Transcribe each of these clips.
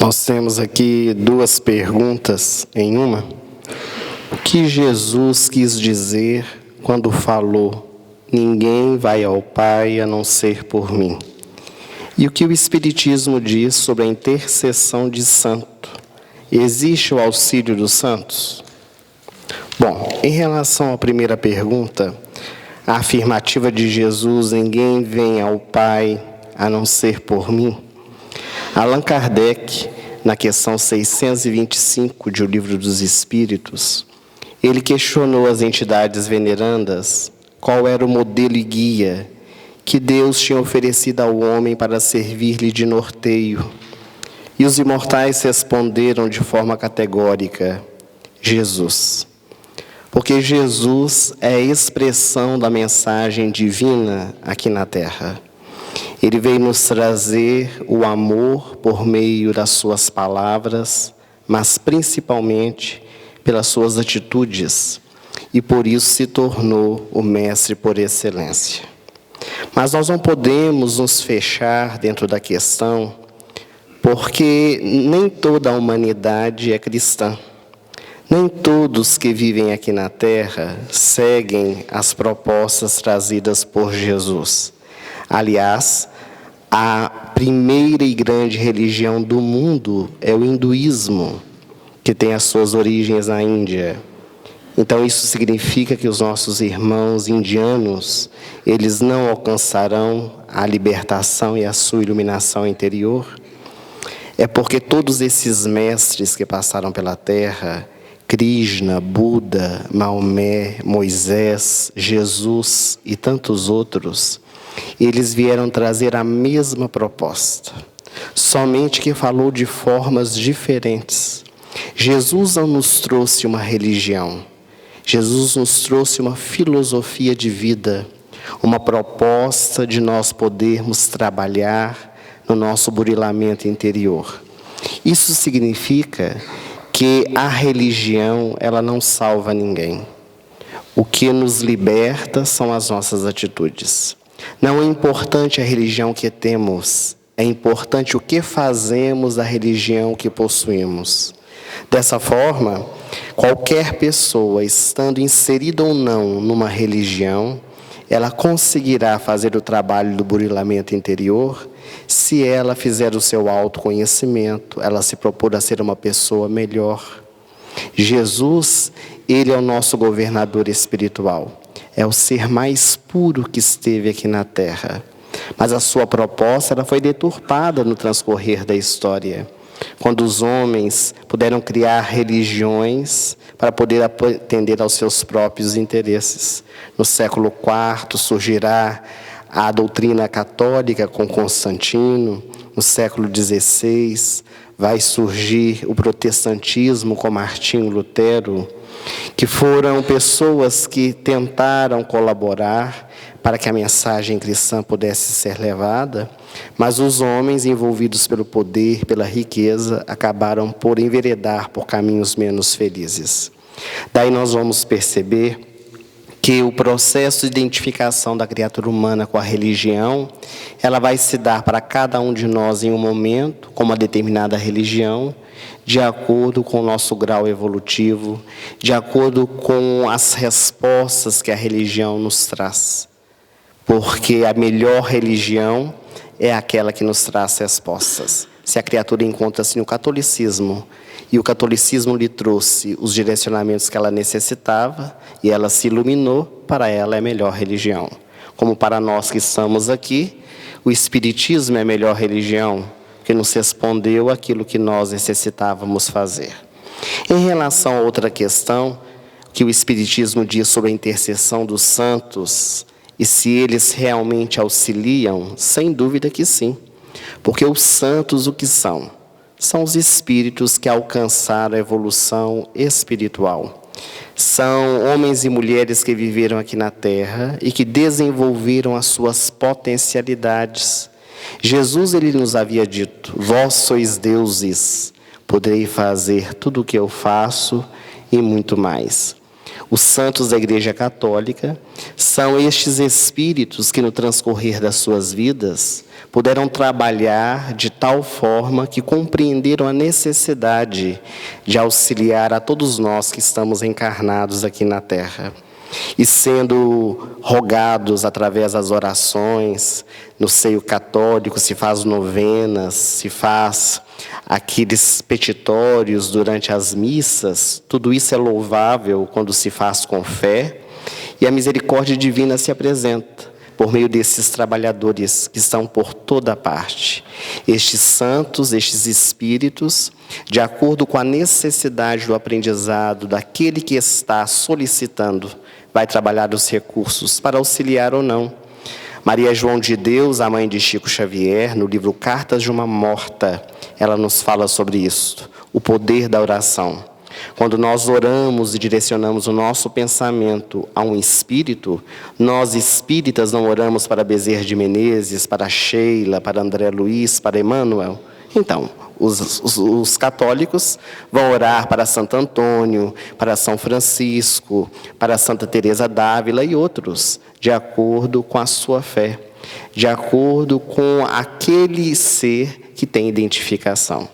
Nós temos aqui duas perguntas em uma. O que Jesus quis dizer quando falou: ninguém vai ao Pai a não ser por mim? E o que o Espiritismo diz sobre a intercessão de santo? Existe o auxílio dos santos? Bom, em relação à primeira pergunta, a afirmativa de Jesus: ninguém vem ao Pai a não ser por mim. Allan Kardec, na questão 625 de O Livro dos Espíritos, ele questionou as entidades venerandas qual era o modelo e guia que Deus tinha oferecido ao homem para servir-lhe de norteio. E os imortais responderam de forma categórica: Jesus. Porque Jesus é a expressão da mensagem divina aqui na Terra. Ele veio nos trazer o amor por meio das suas palavras, mas principalmente pelas suas atitudes, e por isso se tornou o mestre por excelência. Mas nós não podemos nos fechar dentro da questão, porque nem toda a humanidade é cristã. Nem todos que vivem aqui na Terra seguem as propostas trazidas por Jesus. Aliás, a primeira e grande religião do mundo é o hinduísmo, que tem as suas origens na Índia. Então, isso significa que os nossos irmãos indianos, eles não alcançarão a libertação e a sua iluminação interior? É porque todos esses mestres que passaram pela Terra, Krishna, Buda, Maomé, Moisés, Jesus e tantos outros, eles vieram trazer a mesma proposta, somente que falou de formas diferentes. Jesus não nos trouxe uma religião, Jesus nos trouxe uma filosofia de vida, uma proposta de nós podermos trabalhar no nosso burilamento interior. Isso significa que a religião, ela não salva ninguém. O que nos liberta são as nossas atitudes. Não é importante a religião que temos, é importante o que fazemos da religião que possuímos. Dessa forma, qualquer pessoa, estando inserida ou não numa religião, ela conseguirá fazer o trabalho do burilamento interior se ela fizer o seu autoconhecimento, ela se propor a ser uma pessoa melhor. Jesus, ele é o nosso governador espiritual. É o ser mais puro que esteve aqui na Terra. Mas a sua proposta ela foi deturpada no transcorrer da história, quando os homens puderam criar religiões para poder atender aos seus próprios interesses. No século IV surgirá a doutrina católica com Constantino. No século XVI vai surgir o protestantismo com Martinho Lutero, que foram pessoas que tentaram colaborar para que a mensagem cristã pudesse ser levada, mas os homens envolvidos pelo poder, pela riqueza, acabaram por enveredar por caminhos menos felizes. Daí nós vamos perceber que o processo de identificação da criatura humana com a religião, ela vai se dar para cada um de nós em um momento, com uma determinada religião, de acordo com o nosso grau evolutivo, de acordo com as respostas que a religião nos traz. Porque a melhor religião é aquela que nos traz respostas. Se a criatura encontra-se no catolicismo, e o catolicismo lhe trouxe os direcionamentos que ela necessitava, e ela se iluminou, para ela é a melhor religião. Como para nós que estamos aqui, o espiritismo é a melhor religião, que nos respondeu aquilo que nós necessitávamos fazer. Em relação a outra questão, que o espiritismo diz sobre a intercessão dos santos, e se eles realmente auxiliam, sem dúvida que sim. Porque os santos o que são? São os espíritos que alcançaram a evolução espiritual. São homens e mulheres que viveram aqui na Terra e que desenvolveram as suas potencialidades. Jesus, ele nos havia dito: vós sois deuses, poderei fazer tudo o que eu faço e muito mais. Os santos da Igreja Católica são estes espíritos que, no transcorrer das suas vidas, puderam trabalhar de tal forma que compreenderam a necessidade de auxiliar a todos nós que estamos encarnados aqui na Terra. E sendo rogados através das orações, no seio católico se faz novenas, se faz aqueles petitórios durante as missas, tudo isso é louvável quando se faz com fé, e a misericórdia divina se apresenta por meio desses trabalhadores que estão por toda parte. Estes santos, estes espíritos, de acordo com a necessidade do aprendizado daquele que está solicitando, vai trabalhar os recursos para auxiliar ou não. Maria João de Deus, a mãe de Chico Xavier, no livro Cartas de uma Morta, ela nos fala sobre isso, o poder da oração. Quando nós oramos e direcionamos o nosso pensamento a um espírito, nós espíritas não oramos para Bezerra de Menezes, para Sheila, para André Luiz, para Emmanuel. Então, os católicos vão orar para Santo Antônio, para São Francisco, para Santa Teresa d'Ávila e outros, de acordo com a sua fé, de acordo com aquele ser que tem identificação.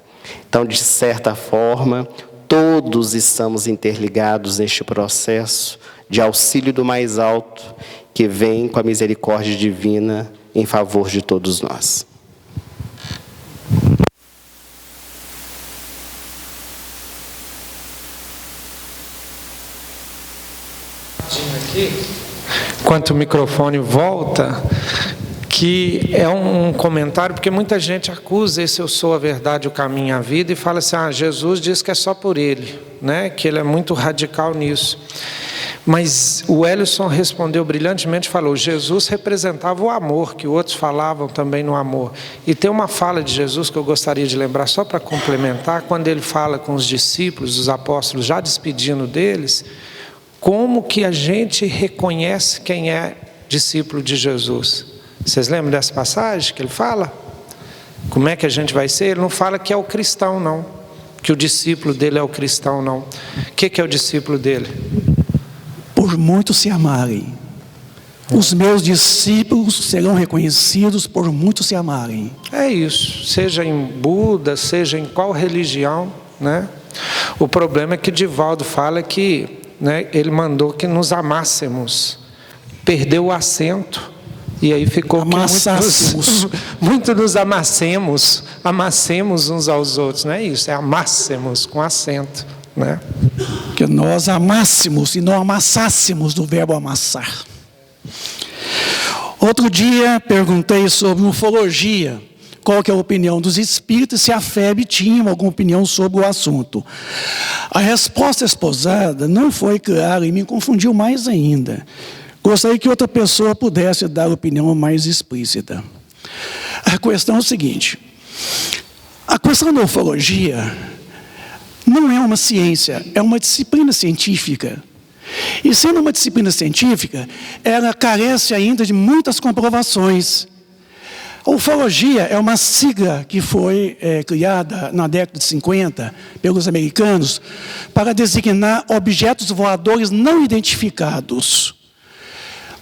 Então, de certa forma, todos estamos interligados neste processo de auxílio do mais alto, que vem com a misericórdia divina em favor de todos nós. Aqui, enquanto o microfone volta, que é um comentário, porque muita gente acusa esse eu sou a verdade, o caminho e a vida, e fala assim, Jesus diz que é só por ele, né? Que ele é muito radical nisso. Mas o Ellison respondeu brilhantemente, falou, Jesus representava o amor, que outros falavam também no amor. E tem uma fala de Jesus que eu gostaria de lembrar, só para complementar, quando ele fala com os discípulos, os apóstolos, já despedindo deles, como que a gente reconhece quem é discípulo de Jesus? Vocês lembram dessa passagem que ele fala? Como é que a gente vai ser? Ele não fala que é o cristão, não. Que o discípulo dele é o cristão, não. O que é o discípulo dele? Por muitos se amarem. Os meus discípulos serão reconhecidos por muitos se amarem. É isso. Seja em Buda, seja em qual religião, né? O problema é que Divaldo fala que, né, ele mandou que nos amássemos. Perdeu o acento. E aí ficou muito nos amassemos uns aos outros, não é isso? É amássemos com acento, né? Que nós amássemos e não amassássemos do verbo amassar. Outro dia perguntei sobre ufologia, qual que é a opinião dos espíritos, se a FEB tinha alguma opinião sobre o assunto. A resposta esposada não foi clara e me confundiu mais ainda. Gostaria que outra pessoa pudesse dar opinião mais explícita. A questão é o seguinte, a questão da ufologia não é uma ciência, é uma disciplina científica. E sendo uma disciplina científica, ela carece ainda de muitas comprovações. A ufologia é uma sigla que foi criada na década de 50 pelos americanos para designar objetos voadores não identificados.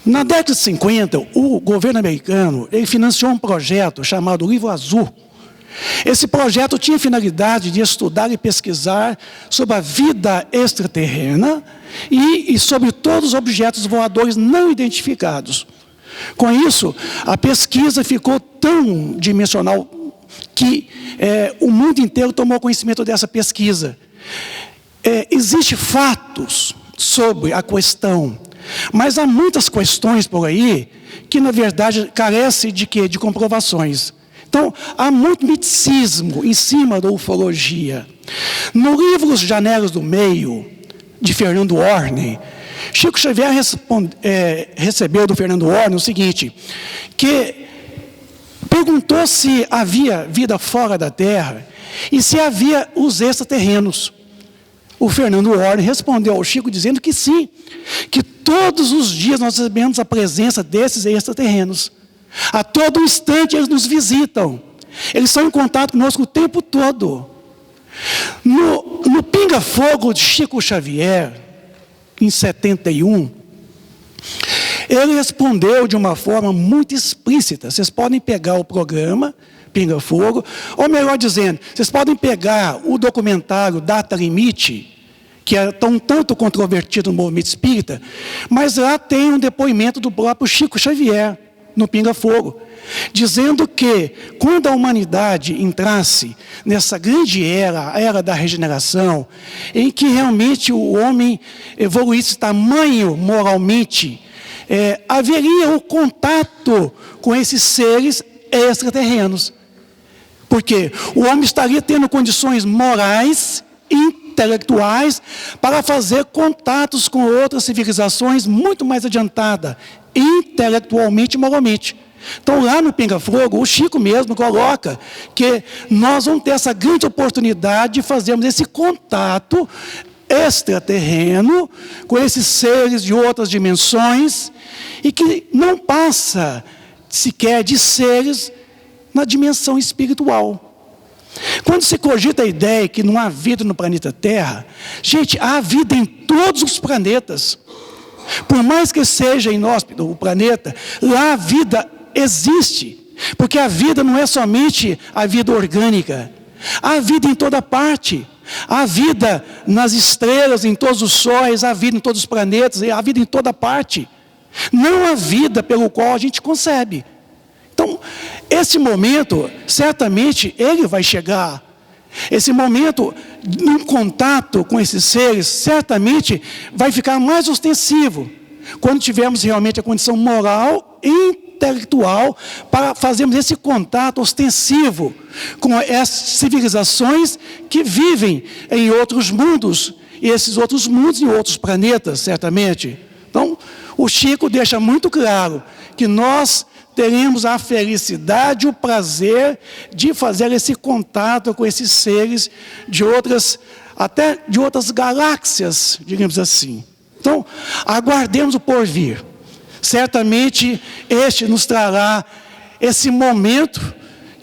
Na década de 50, o governo americano ele financiou um projeto chamado Livro Azul. Esse projeto tinha a finalidade de estudar e pesquisar sobre a vida extraterrena e sobre todos os objetos voadores não identificados. Com isso, a pesquisa ficou tão dimensional que o mundo inteiro tomou conhecimento dessa pesquisa. Existem fatos sobre a questão, mas há muitas questões por aí que, na verdade, carecem de quê? De comprovações. Então, há muito miticismo em cima da ufologia. No livro Os Janelas do Meio, de Fernando Orne, Chico Xavier recebeu do Fernando Orne o seguinte, que perguntou se havia vida fora da Terra e se havia os extraterrenos. O Fernando Orne respondeu ao Chico dizendo que sim, que todos os dias nós recebemos a presença desses extraterrenos. A todo instante eles nos visitam. Eles estão em contato conosco o tempo todo. No Pinga Fogo de Chico Xavier, em 71, ele respondeu de uma forma muito explícita. Vocês podem pegar o programa Pinga Fogo, ou melhor dizendo, vocês podem pegar o documentário Data Limite, que é tanto controvertido no movimento espírita, mas lá tem um depoimento do próprio Chico Xavier, no Pinga Fogo, dizendo que quando a humanidade entrasse nessa grande era, a era da regeneração, em que realmente o homem evoluísse tamanho moralmente, haveria o contato com esses seres extraterrenos. Porque o homem estaria tendo condições morais, intelectuais, para fazer contatos com outras civilizações muito mais adiantadas, intelectualmente e moralmente. Então, lá no Pinga Fogo, o Chico mesmo coloca que nós vamos ter essa grande oportunidade de fazermos esse contato extraterreno com esses seres de outras dimensões e que não passa sequer de seres na dimensão espiritual. Quando se cogita a ideia que não há vida no planeta Terra, gente, há vida em todos os planetas. Por mais que seja inóspito o planeta, lá a vida existe. Porque a vida não é somente a vida orgânica. Há vida em toda parte. Há vida nas estrelas, em todos os sóis, há vida em todos os planetas, há vida em toda parte. Não há vida pelo qual a gente concebe. Então, esse momento, certamente, ele vai chegar. Esse momento, num contato com esses seres, certamente vai ficar mais ostensivo, quando tivermos realmente a condição moral e intelectual para fazermos esse contato ostensivo com essas civilizações que vivem em outros mundos, e esses outros mundos em outros planetas, certamente. Então, o Chico deixa muito claro que nós teremos a felicidade e o prazer de fazer esse contato com esses seres de outras, até de outras galáxias, digamos assim. Então, aguardemos o porvir. Certamente, este nos trará esse momento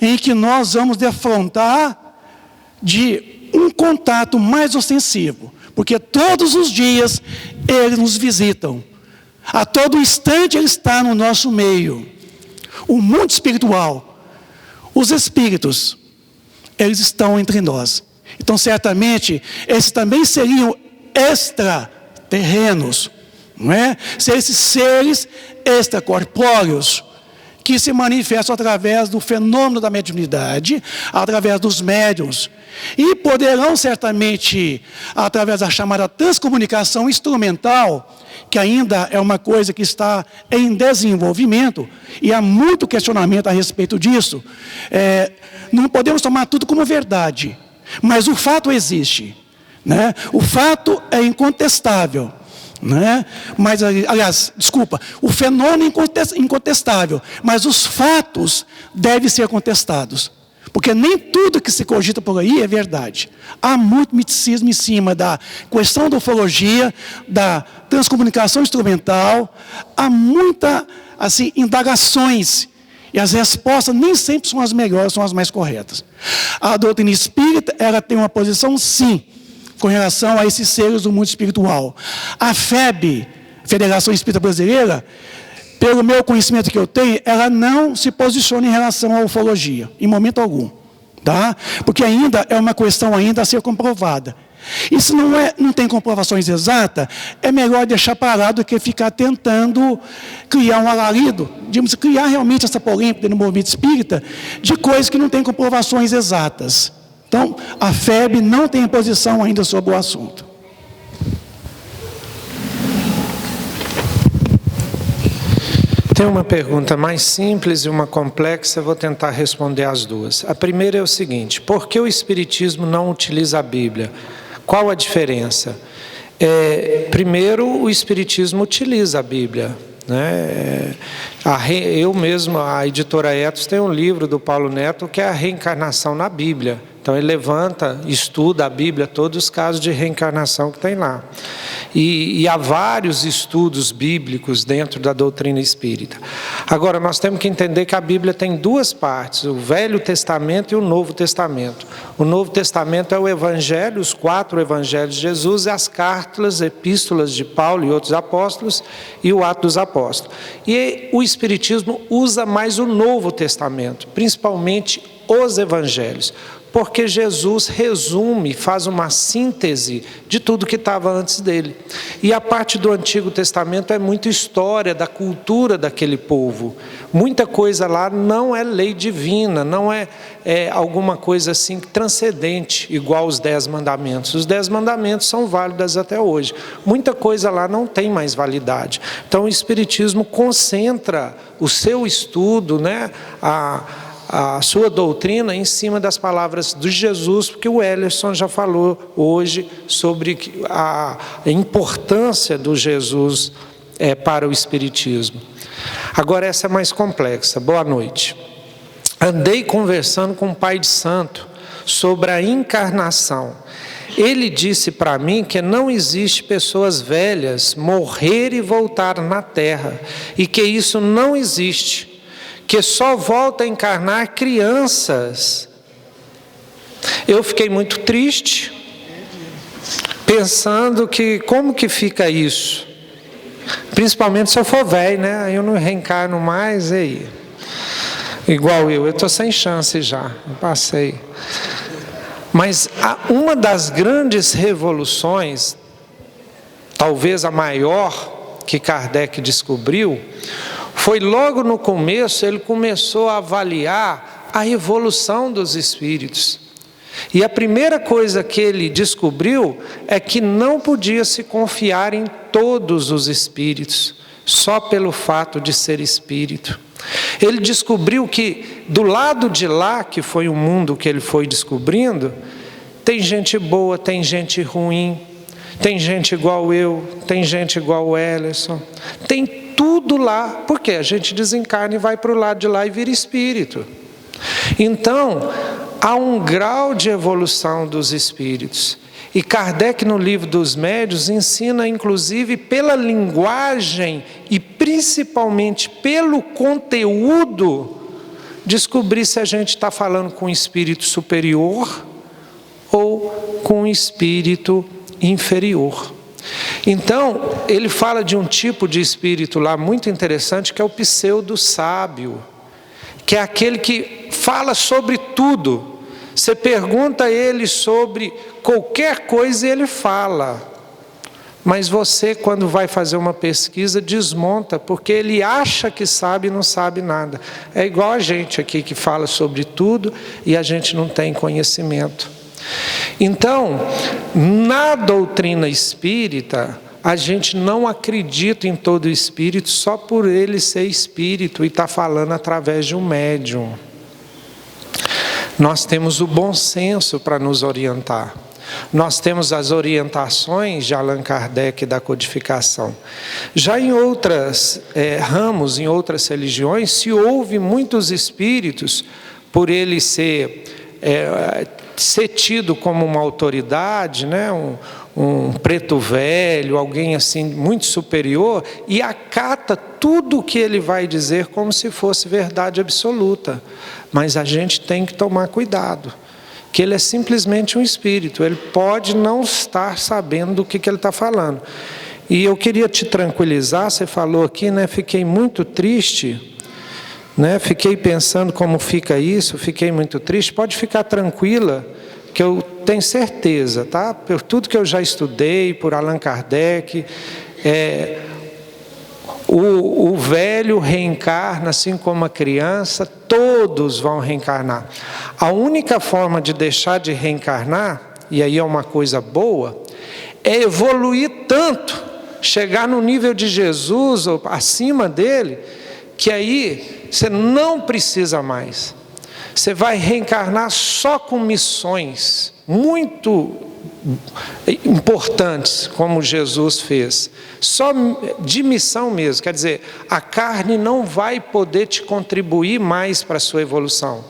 em que nós vamos defrontar de um contato mais ostensivo, porque todos os dias eles nos visitam. A todo instante ele está no nosso meio. O mundo espiritual, os espíritos, eles estão entre nós. Então, certamente, esses também seriam extraterrenos, não é? Esses seres extracorpóreos, que se manifestam através do fenômeno da mediunidade, através dos médiuns, e poderão certamente, através da chamada transcomunicação instrumental, que ainda é uma coisa que está em desenvolvimento, e há muito questionamento a respeito disso. Não podemos tomar tudo como verdade, mas o fato existe, né? O fato é incontestável, né? Mas, aliás, desculpa, o fenômeno é incontestável, mas os fatos devem ser contestados. Porque nem tudo que se cogita por aí é verdade. Há muito misticismo em cima da questão da ufologia, da transcomunicação instrumental. Há muitas indagações. E as respostas nem sempre são as melhores, são as mais corretas. A doutrina espírita, ela tem uma posição, sim, com relação a esses seres do mundo espiritual. A FEB, Federação Espírita Brasileira, pelo meu conhecimento que eu tenho, ela não se posiciona em relação à ufologia, em momento algum, tá? Porque ainda é uma questão ainda a ser comprovada. E se não tem comprovações exatas, é melhor deixar parado do que ficar tentando criar um alarido, digamos, criar realmente essa polêmica no movimento espírita, de coisas que não têm comprovações exatas. Então, a FEB não tem posição ainda sobre o assunto. Tem uma pergunta mais simples e uma complexa, eu vou tentar responder as duas. A primeira é o seguinte: por que o Espiritismo não utiliza a Bíblia? Qual a diferença? Primeiro, o Espiritismo utiliza a Bíblia, né? Eu mesmo, a editora Ethos, tem um livro do Paulo Neto que é a reencarnação na Bíblia. Então ele levanta, estuda a Bíblia, todos os casos de reencarnação que tem lá. E há vários estudos bíblicos dentro da doutrina espírita. Agora, nós temos que entender que a Bíblia tem duas partes, o Velho Testamento e o Novo Testamento. O Novo Testamento é o Evangelho, os 4 Evangelhos de Jesus, e as cartas, epístolas de Paulo e outros apóstolos, e o Atos dos Apóstolos. E o Espiritismo usa mais o Novo Testamento, principalmente os Evangelhos, porque Jesus resume, faz uma síntese de tudo que estava antes dele. E a parte do Antigo Testamento é muita história da cultura daquele povo. Muita coisa lá não é lei divina, não é alguma coisa assim transcendente, igual os 10 mandamentos. Os 10 mandamentos são válidos até hoje. Muita coisa lá não tem mais validade. Então o Espiritismo concentra o seu estudo, né, a sua doutrina em cima das palavras de Jesus, porque o Ellerson já falou hoje sobre a importância do Jesus para o Espiritismo. Agora essa é mais complexa. Boa noite. Andei conversando com um pai de santo sobre a encarnação. Ele disse para mim que não existe pessoas velhas morrer e voltar na terra, e que isso não existe, que só volta a encarnar crianças. Eu fiquei muito triste, pensando que como que fica isso? Principalmente se eu for velho, né? Aí eu não reencarno mais, e aí? Igual eu estou sem chance já, eu passei. Mas uma das grandes revoluções, talvez a maior que Kardec descobriu, foi logo no começo, ele começou a avaliar a evolução dos espíritos. E a primeira coisa que ele descobriu é que não podia se confiar em todos os espíritos, só pelo fato de ser espírito. Ele descobriu que do lado de lá, que foi o mundo que ele foi descobrindo, tem gente boa, tem gente ruim, tem gente igual eu, tem gente igual o Ellerson, tem tudo lá, porque a gente desencarna e vai para o lado de lá e vira espírito. Então, há um grau de evolução dos espíritos. E Kardec, no livro dos Médiuns, ensina, inclusive, pela linguagem e principalmente pelo conteúdo, descobrir se a gente está falando com um espírito superior ou com um espírito inferior. Então, ele fala de um tipo de espírito lá muito interessante, que é o pseudo-sábio, que é aquele que fala sobre tudo. Você pergunta a ele sobre qualquer coisa e ele fala. Mas você, quando vai fazer uma pesquisa, desmonta, porque ele acha que sabe e não sabe nada. É igual a gente aqui que fala sobre tudo e a gente não tem conhecimento. Então, na doutrina espírita, a gente não acredita em todo espírito só por ele ser espírito e estar falando através de um médium. Nós temos o bom senso para nos orientar. Nós temos as orientações de Allan Kardec da codificação. Já em outros ramos, em outras religiões, se ouve muitos espíritos, por ele ser tido como uma autoridade, né? Um preto velho, alguém assim muito superior, e acata tudo o que ele vai dizer como se fosse verdade absoluta. Mas a gente tem que tomar cuidado, que ele é simplesmente um espírito, ele pode não estar sabendo do que ele está falando. E eu queria te tranquilizar, você falou aqui, né? Fiquei muito triste, né? Fiquei pensando como fica isso, fiquei muito triste. Pode ficar tranquila, que eu tenho certeza, tá? Por tudo que eu já estudei, por Allan Kardec, o velho reencarna assim como a criança, todos vão reencarnar. A única forma de deixar de reencarnar, e aí é uma coisa boa, é evoluir tanto, chegar no nível de Jesus ou acima dele, que aí você não precisa mais. Você vai reencarnar só com missões muito importantes, como Jesus fez. Só de missão mesmo. Quer dizer, a carne não vai poder te contribuir mais para a sua evolução.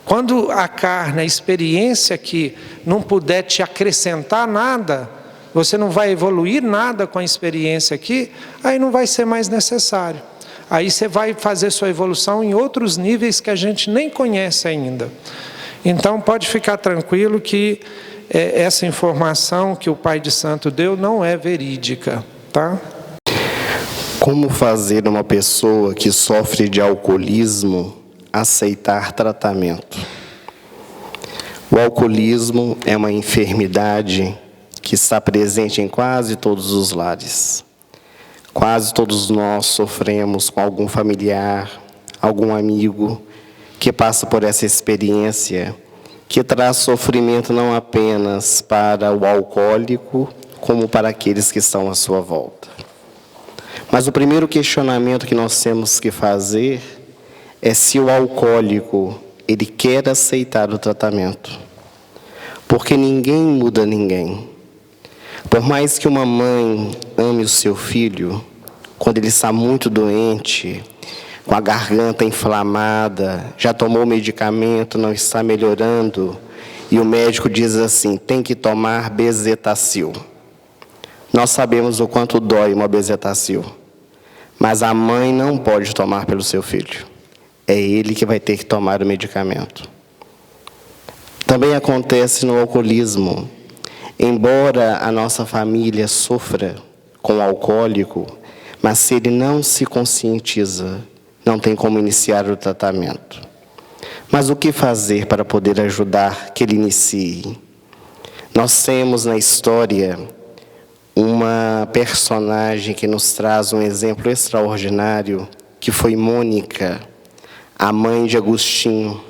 Quando a carne, a experiência que não puder te acrescentar nada, você não vai evoluir nada com a experiência aqui, aí não vai ser mais necessário. Aí você vai fazer sua evolução em outros níveis que a gente nem conhece ainda. Então pode ficar tranquilo que essa informação que o Pai de Santo deu não é verídica, tá? Como fazer uma pessoa que sofre de alcoolismo aceitar tratamento? O alcoolismo é uma enfermidade que está presente em quase todos os lares. Quase todos nós sofremos com algum familiar, algum amigo que passa por essa experiência, que traz sofrimento não apenas para o alcoólico, como para aqueles que estão à sua volta. Mas o primeiro questionamento que nós temos que fazer é se o alcoólico ele quer aceitar o tratamento. Porque ninguém muda ninguém. Por mais que uma mãe ame o seu filho, quando ele está muito doente, com a garganta inflamada, já tomou medicamento, não está melhorando, e o médico diz assim, tem que tomar bezetacil. Nós sabemos o quanto dói uma bezetacil, mas a mãe não pode tomar pelo seu filho. É ele que vai ter que tomar o medicamento. Também acontece no alcoolismo. Embora a nossa família sofra com o alcoólico, mas se ele não se conscientiza, não tem como iniciar o tratamento. Mas o que fazer para poder ajudar que ele inicie? Nós temos na história uma personagem que nos traz um exemplo extraordinário, que foi Mônica, a mãe de Agostinho.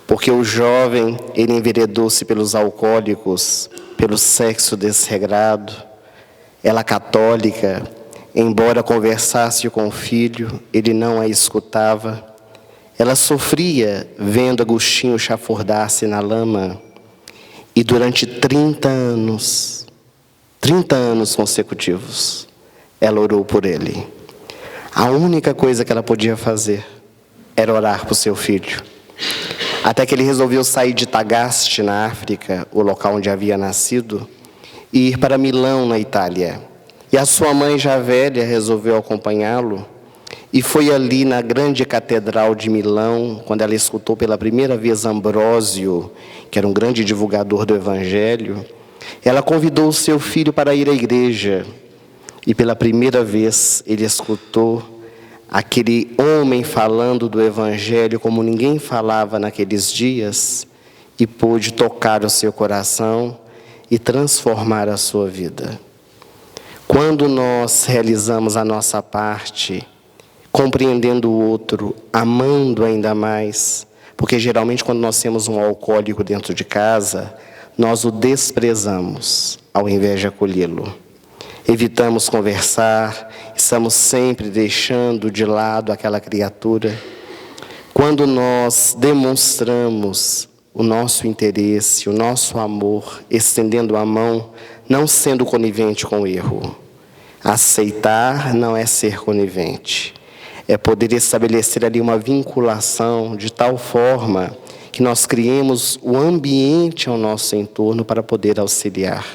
Porque o jovem, ele enveredou-se pelos alcoólicos, pelo sexo desregrado. Ela católica, embora conversasse com o filho, ele não a escutava. Ela sofria vendo Agostinho chafurdar-se na lama. E durante 30 anos consecutivos, ela orou por ele. A única coisa que ela podia fazer era orar por seu filho. Até que ele resolveu sair de Tagaste, na África, o local onde havia nascido, e ir para Milão, na Itália. E a sua mãe, já velha, resolveu acompanhá-lo. E foi ali na grande catedral de Milão, quando ela escutou pela primeira vez Ambrósio, que era um grande divulgador do Evangelho, ela convidou o seu filho para ir à igreja. E pela primeira vez ele escutou aquele homem falando do Evangelho como ninguém falava naqueles dias, e pôde tocar o seu coração e transformar a sua vida. Quando nós realizamos a nossa parte, compreendendo o outro, amando ainda mais, porque geralmente quando nós temos um alcoólico dentro de casa, nós o desprezamos ao invés de acolhê-lo. Evitamos conversar, estamos sempre deixando de lado aquela criatura. Quando nós demonstramos o nosso interesse, o nosso amor, estendendo a mão, não sendo conivente com o erro. Aceitar não é ser conivente. É poder estabelecer ali uma vinculação de tal forma que nós criemos o ambiente ao nosso entorno para poder auxiliar.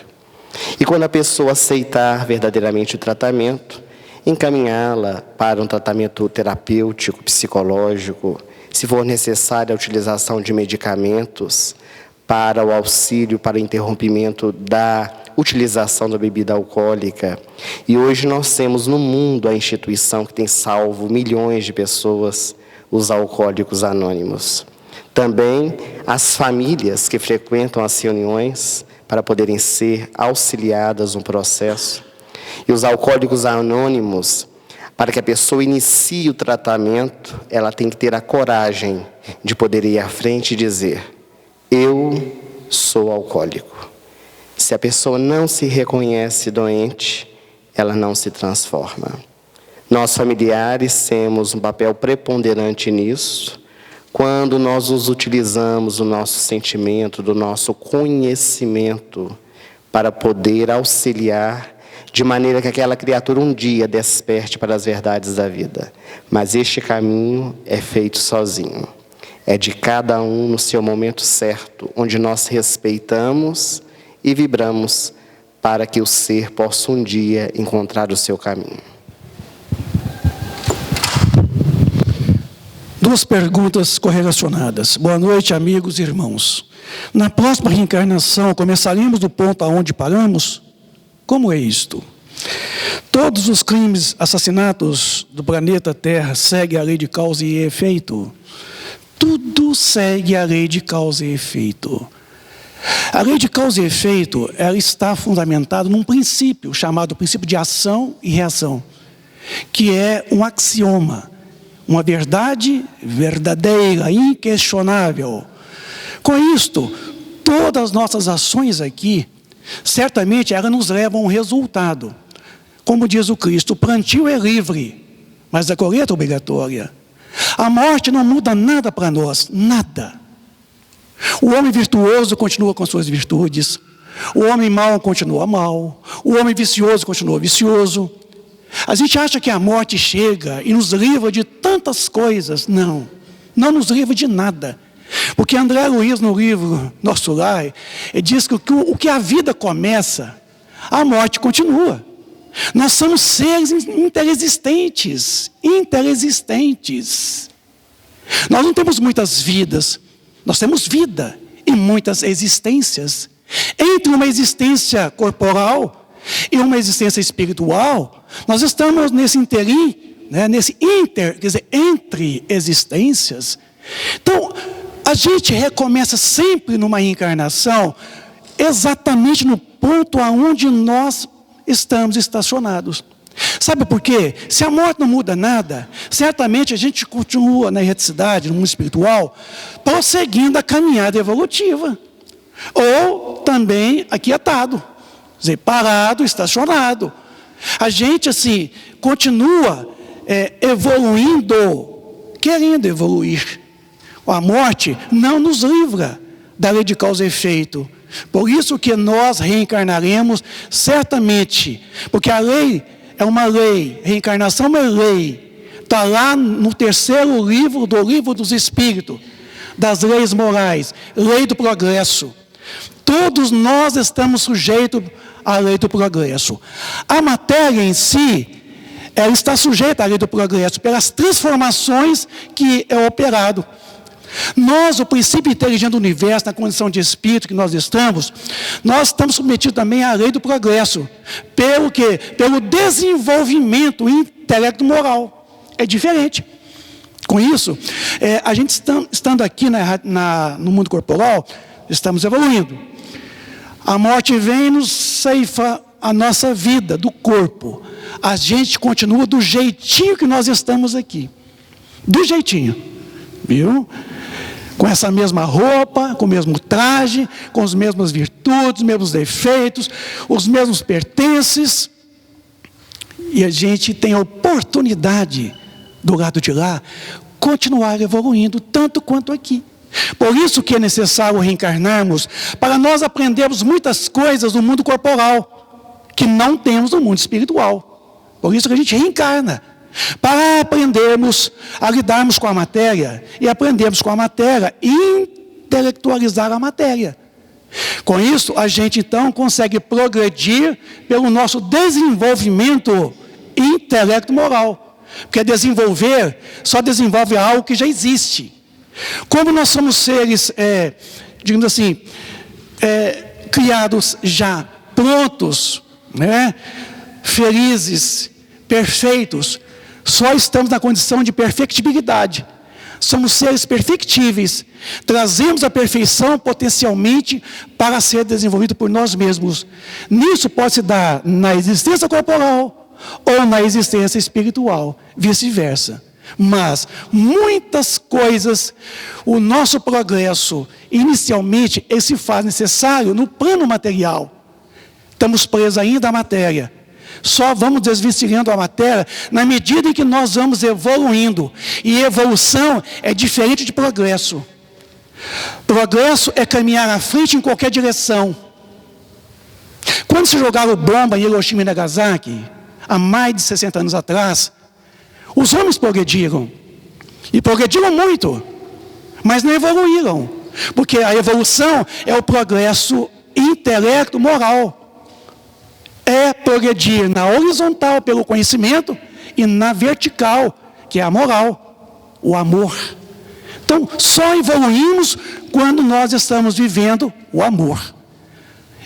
E quando a pessoa aceitar verdadeiramente o tratamento, encaminhá-la para um tratamento terapêutico, psicológico, se for necessária a utilização de medicamentos para o auxílio, para o interrompimento da utilização da bebida alcoólica. E hoje nós temos no mundo a instituição que tem salvo milhões de pessoas, os alcoólicos anônimos. Também as famílias que frequentam as reuniões para poderem ser auxiliadas no processo. E os alcoólicos anônimos, para que a pessoa inicie o tratamento, ela tem que ter a coragem de poder ir à frente e dizer: eu sou alcoólico. Se a pessoa não se reconhece doente, ela não se transforma. Nós familiares temos um papel preponderante nisso, quando nós nos utilizamos do nosso sentimento, do nosso conhecimento, para poder auxiliar, de maneira que aquela criatura um dia desperte para as verdades da vida. Mas este caminho é feito sozinho. É de cada um no seu momento certo, onde nós respeitamos e vibramos para que o ser possa um dia encontrar o seu caminho. Duas perguntas correlacionadas. Boa noite, amigos e irmãos. Na próxima reencarnação, começaremos do ponto aonde paramos? Como é isto? Todos os crimes, assassinatos do planeta Terra seguem a lei de causa e efeito? Tudo segue a lei de causa e efeito. A lei de causa e efeito, ela está fundamentada num princípio chamado princípio de ação e reação, que é um axioma, uma verdade verdadeira, inquestionável. Com isto, todas as nossas ações aqui, certamente elas nos levam a um resultado. Como diz o Cristo, o plantio é livre, mas a colheita é obrigatória. A morte não muda nada para nós, nada. O homem virtuoso continua com suas virtudes, o homem mau continua mau, o homem vicioso continua vicioso. A gente acha que a morte chega e nos livra de tantas coisas. Não, não nos livra de nada. Porque André Luiz, no livro Nosso Lar, ele diz que o que a vida começa, a morte continua. Nós somos seres interexistentes, interexistentes. Nós não temos muitas vidas, nós temos vida e muitas existências. Entre uma existência corporal e uma existência espiritual, nós estamos nesse interim, né, quer dizer, entre existências. Então, a gente recomeça sempre numa reencarnação, exatamente no ponto aonde nós estamos estacionados. Sabe por quê? Se a morte não muda nada, certamente a gente continua na erraticidade, no mundo espiritual, prosseguindo a caminhada evolutiva. Ou também aquietado, quer dizer, parado, estacionado. A gente, assim, continua evoluindo, querendo evoluir. A morte não nos livra da lei de causa e efeito. Por isso que nós reencarnaremos certamente, porque a lei é uma lei, reencarnação é uma lei. Está lá no terceiro livro do Livro dos Espíritos, das leis morais, lei do progresso. Todos nós estamos sujeitos à lei do progresso. A matéria em si, ela está sujeita à lei do progresso, pelas transformações que é operado. Nós, o princípio inteligente do universo, na condição de espírito que nós estamos submetidos também à lei do progresso. Pelo quê? Pelo desenvolvimento intelecto moral. É diferente. Com isso, a gente estando aqui no mundo corporal, estamos evoluindo. A morte vem e nos ceifa a nossa vida do corpo. A gente continua do jeitinho que nós estamos aqui. Do jeitinho. Viu? Com essa mesma roupa, com o mesmo traje, com as mesmas virtudes, os mesmos defeitos, os mesmos pertences. E a gente tem a oportunidade, do lado de lá, continuar evoluindo, tanto quanto aqui. Por isso que é necessário reencarnarmos, para nós aprendermos muitas coisas no mundo corporal, que não temos no mundo espiritual. Por isso que a gente reencarna. Para aprendermos a lidarmos com a matéria e aprendermos com a matéria e intelectualizar a matéria. Com isso, a gente então consegue progredir pelo nosso desenvolvimento intelecto moral. Porque desenvolver só desenvolve algo que já existe. Como nós somos seres, digamos assim, criados já prontos, né, felizes, perfeitos, só estamos na condição de perfectibilidade. Somos seres perfectíveis. Trazemos a perfeição potencialmente para ser desenvolvido por nós mesmos. Nisso pode se dar na existência corporal ou na existência espiritual, vice-versa. Mas muitas coisas, o nosso progresso, inicialmente, ele se faz necessário no plano material. Estamos presos ainda à matéria. Só vamos desvencilhando a matéria na medida em que nós vamos evoluindo. E evolução é diferente de progresso. Progresso é caminhar à frente em qualquer direção. Quando se jogaram bomba em Hiroshima e Nagasaki, há mais de 60 anos atrás, os homens progrediram. E progrediram muito. mas não evoluíram. Porque a evolução é o progresso intelecto moral. É progredir na horizontal pelo conhecimento e na vertical, que é a moral, o amor. Então, só evoluímos quando nós estamos vivendo o amor.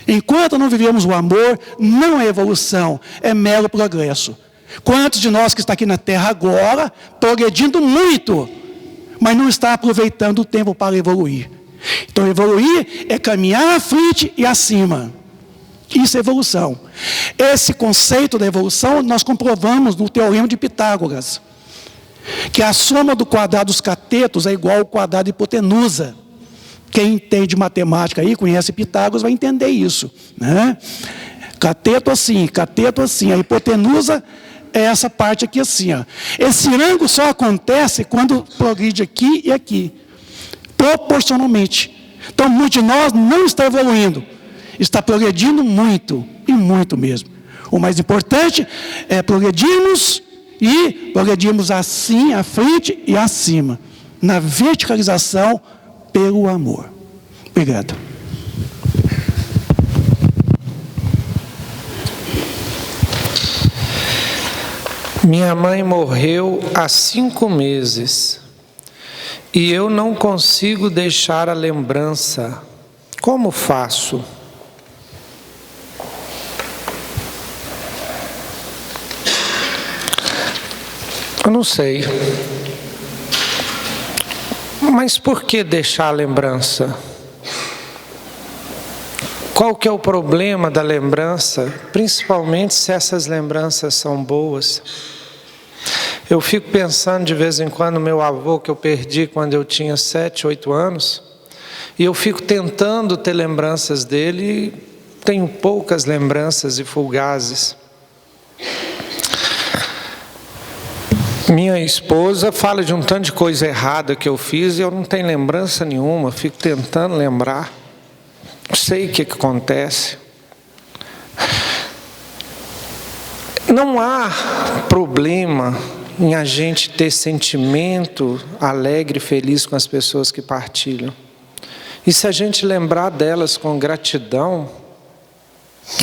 Enquanto não vivemos o amor, não é evolução, é mero progresso. Quantos de nós que está aqui na Terra agora, progredindo muito, mas não está aproveitando o tempo para evoluir? Então, evoluir é caminhar à frente e acima. Isso é evolução. Esse conceito da evolução nós comprovamos no Teorema de Pitágoras, que a soma do quadrado dos catetos é igual ao quadrado de hipotenusa. Quem entende matemática aí, conhece Pitágoras, vai entender isso, né? Cateto assim, a hipotenusa é essa parte aqui assim, ó. Esse ângulo só acontece quando progride aqui e aqui, proporcionalmente. Então, muitos de nós não está evoluindo, está progredindo muito, e muito mesmo. O mais importante é progredirmos assim, à frente e acima, na verticalização pelo amor. Obrigado. Minha mãe morreu há 5 meses e eu não consigo deixar a lembrança. Como faço? Eu não sei. Mas por que deixar a lembrança? Qual que é o problema da lembrança? Principalmente se essas lembranças são boas. Eu fico pensando de vez em quando no meu avô que eu perdi quando eu tinha 7, 8 anos. E eu fico tentando ter lembranças dele e tenho poucas lembranças e fugazes. Minha esposa fala de um tanto de coisa errada que eu fiz e eu não tenho lembrança nenhuma, fico tentando lembrar. Não sei o que acontece. Não há problema em a gente ter sentimento alegre e feliz com as pessoas que partilham. E se a gente lembrar delas com gratidão,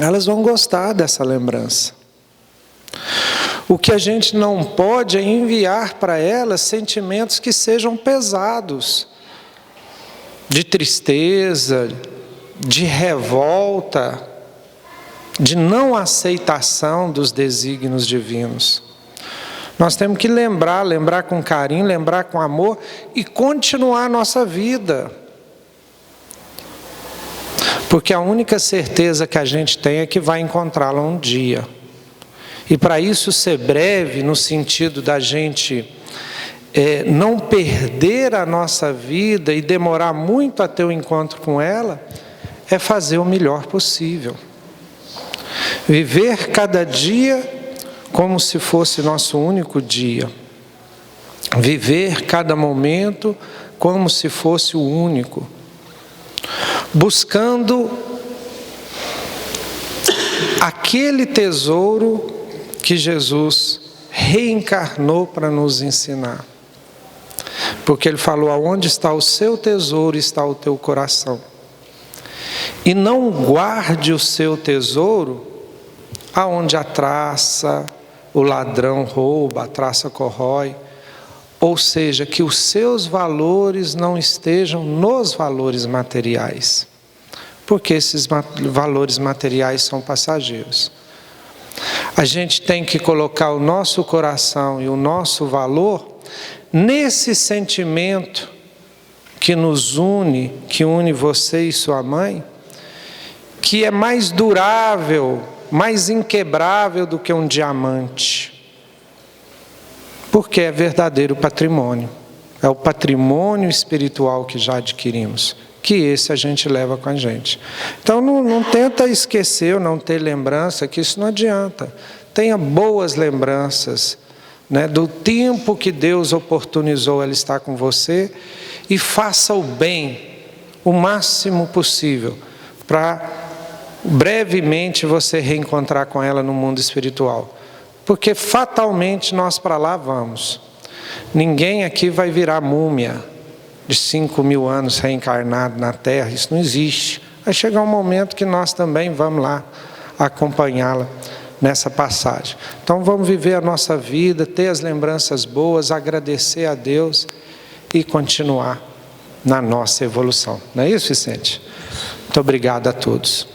elas vão gostar dessa lembrança. O que a gente não pode é enviar para elas sentimentos que sejam pesados, de tristeza, de revolta, de não aceitação dos desígnios divinos. Nós temos que lembrar com carinho, lembrar com amor e continuar a nossa vida. Porque a única certeza que a gente tem é que vai encontrá-la um dia. E para isso ser breve, no sentido da gente não perder a nossa vida e demorar muito a ter o encontro com ela, é fazer o melhor possível. Viver cada dia como se fosse nosso único dia. Viver cada momento como se fosse o único. Buscando aquele tesouro que Jesus reencarnou para nos ensinar. Porque Ele falou, aonde está o seu tesouro, está o teu coração. E não guarde o seu tesouro aonde a traça, o ladrão rouba, a traça corrói. Ou seja, que os seus valores não estejam nos valores materiais. Porque esses valores materiais são passageiros. A gente tem que colocar o nosso coração e o nosso valor nesse sentimento que nos une, que une você e sua mãe, que é mais durável, mais inquebrável do que um diamante. Porque é verdadeiro patrimônio. É o patrimônio espiritual que já adquirimos. Que esse a gente leva com a gente. Então não tenta esquecer ou não ter lembrança, que isso não adianta. Tenha boas lembranças, né, do tempo que Deus oportunizou ela estar com você e faça o bem o máximo possível para brevemente você reencontrar com ela no mundo espiritual. Porque fatalmente nós para lá vamos. Ninguém aqui vai virar múmia. de 5.000 anos reencarnado na Terra, isso não existe. Vai chegar um momento que nós também vamos lá acompanhá-la nessa passagem. Então vamos viver a nossa vida, ter as lembranças boas, agradecer a Deus e continuar na nossa evolução. Não é isso, Vicente? Muito obrigado a todos.